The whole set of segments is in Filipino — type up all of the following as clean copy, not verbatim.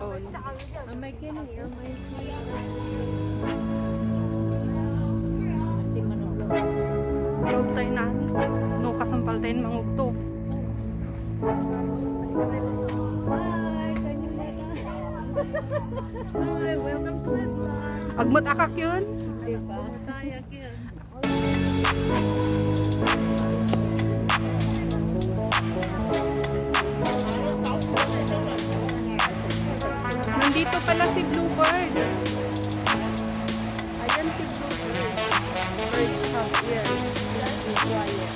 Oh. Amay kini, amay siya. Log tayo na. No, kasampal tayo mangugto. Hi, hi, welcome to my vlog. Agmat akak yun? Diba? Tayak yun. Nandito pala si Bluebird. Ayan si Bluebird. Birds have ears. Quiet.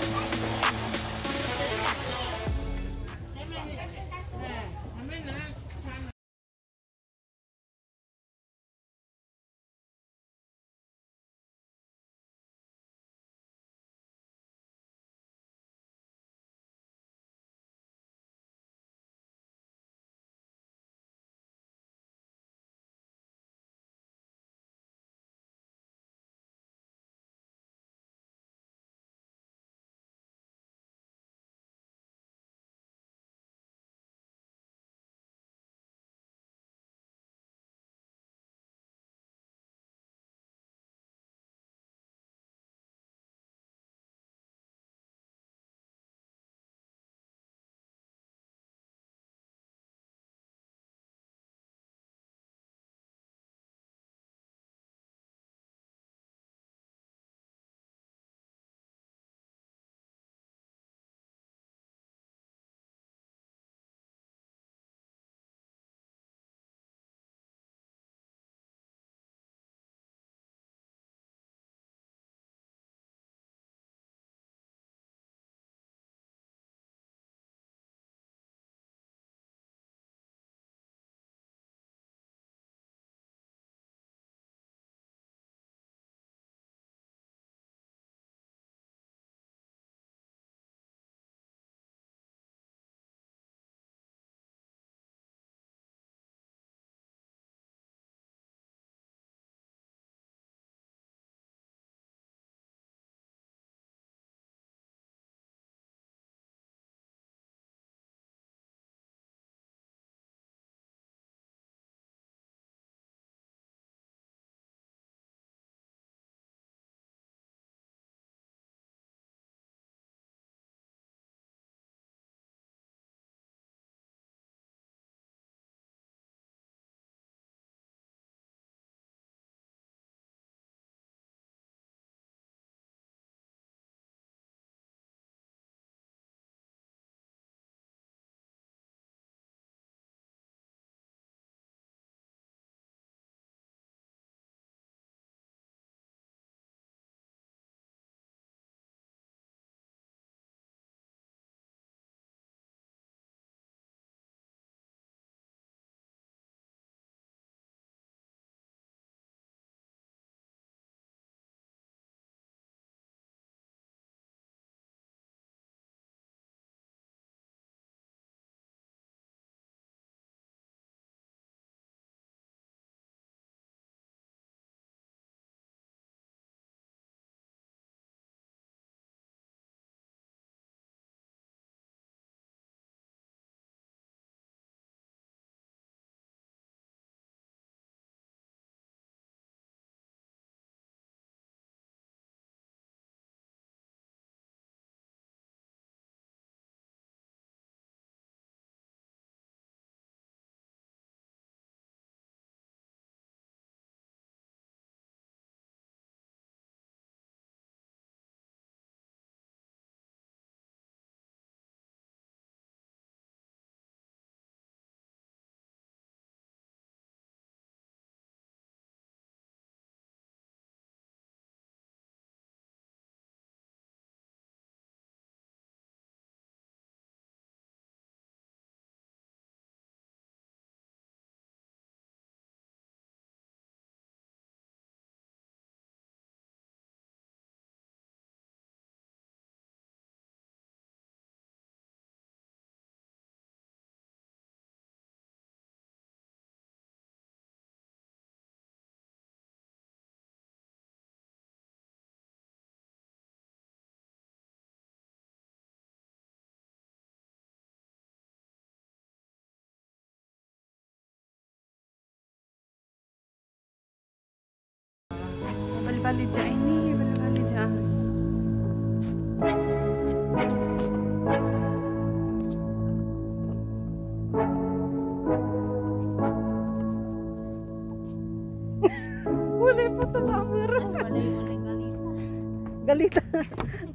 Galita.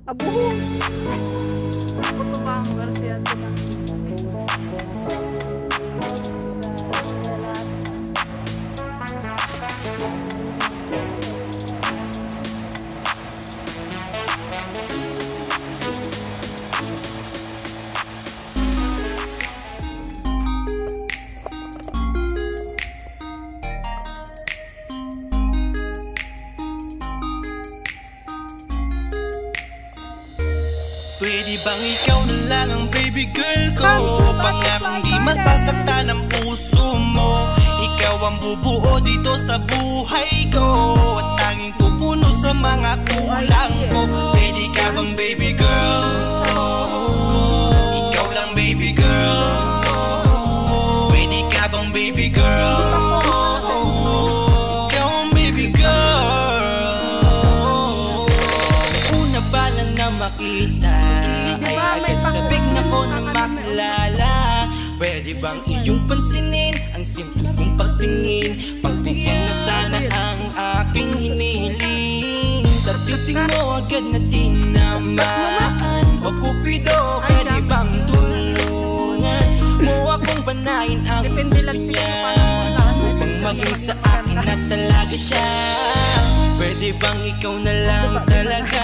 Abuhong. Ako to ba ang Garcia? Pwede bang ikaw na lang ang baby girl ko? Pangakong di masasaktan ang puso mo. Ikaw ang bubuo dito sa buhay ko, at tanging pupuno sa mga kulang ko. Pwede ka bang baby girl? Ikaw lang baby girl. Pwede ka bang baby girl? Ikaw ang baby girl. Una pa lang na makita ay agad sabik na ko na makilala. Pwede bang iyong pansinin ang simple kong pagtingin? Pagbigyan na sana ang aking hinihiling. Sa titig mo agad na tinamaan. O Cupido, pwede bang tulungan mo akong panayin ang puso niya, upang maging sa akin na talaga siya? Pwede bang ikaw na lang talaga?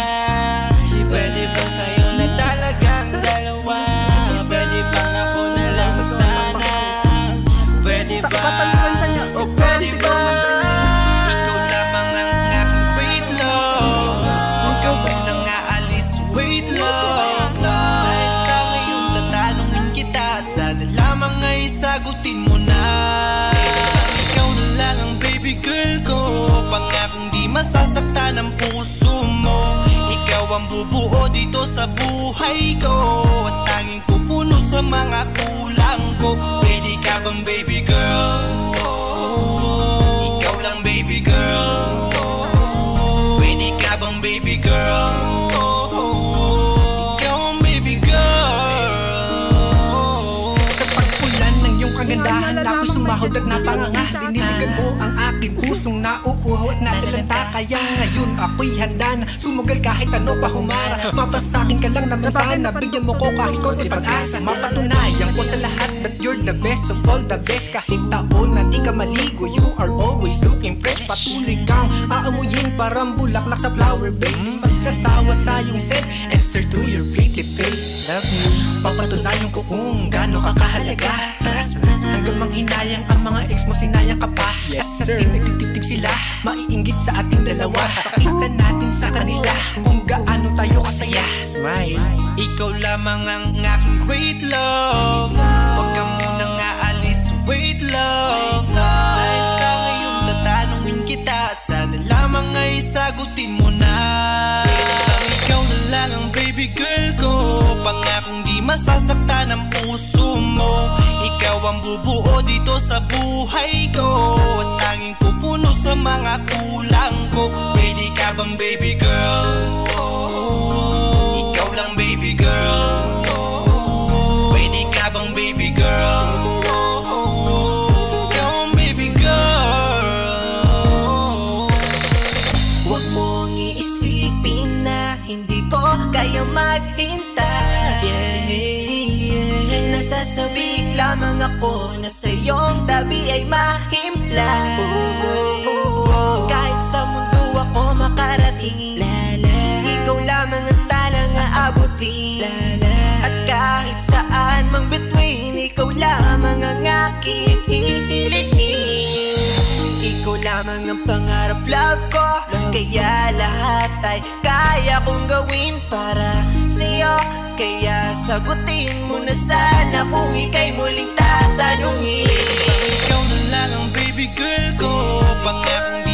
Pwede bang tayo na talagang dalawa? Pwede bang ako na lang sana? Pwede ba? O pwede ba? Ikaw lamang ang aking wait love. Huwag ka munang aalis, wait love. Dahil sa ngayon tatanungin kita, at sana lamang ay sagutin mo na. Ikaw na lang ang baby girl ko, pangakong di masasaktan ang puso mo. Ikaw ang bubuo dito sa buhay ko, at tanging pupuno sa mga kulang ko. Pwede ka bang baby girl? Ikaw lang baby girl. Pwede ka bang baby girl? Ikaw ang baby girl. Sa pagpulan ng iyong kagandahan, ako'y sumahod at napanganga. Diniligan mo ang aking pusong nauuhaw at natalanta. Kaya ngayon ako'y handa na sumugal kahit ano pa humara. Mapasakin ka lang naman sana, bigyan mo ko kahit konti pag-asa. Mapatunayan ko sa lahat that you're the best of all the best. Kahit taon na di ka maligo, you are always looking fresh. Patuloy kang aamuyin parang bulaklak sa flower base. Di magsasawa sa iyong scent and stir to your pretty face. Love me, papatunayan ko kung gaano ka kahalaga. Trust me, hanggang manghinayang ang mga ex mo, sinayang ka pa. Yes, at sir. nagtitig sila, maiinggit sa ating dalawa. Pakita natin sa kanila kung gaano tayo kasaya. Smile. Ikaw lamang ang aking great love. Huwag ka munang aalis, wait love. Dahil sa ngayon tatanungin kita, at sana lamang ay sagutin mo na. Ikaw na lang ang baby girl ko, pangakong di masasaktan ang puso mo. Ikaw ang bubuo dito sa buhay ko, at tanging pupuno sa mga kulang ko. Pwede ka bang baby girl? Ikaw lang baby girl. Pwede ka bang baby girl? Ikaw ang baby girl. Huwag mong iisipin na hindi ko kaya maghintay. Nasasabik lamang ako na sa iyong tabi ay mahimlay. Kahit sa mundo ako makarating, ikaw lamang ang talang aabutin. At kahit saan mang between, ikaw lamang ang aking hihilihin. Ikaw lamang ang pangarap, love ko. Kaya lahat ay kaya kong gawin para sa'yo. Kaya sagutin mo na sana kung ika'y muling tatanungin. Ikaw na lang ang baby girl ko, pangakong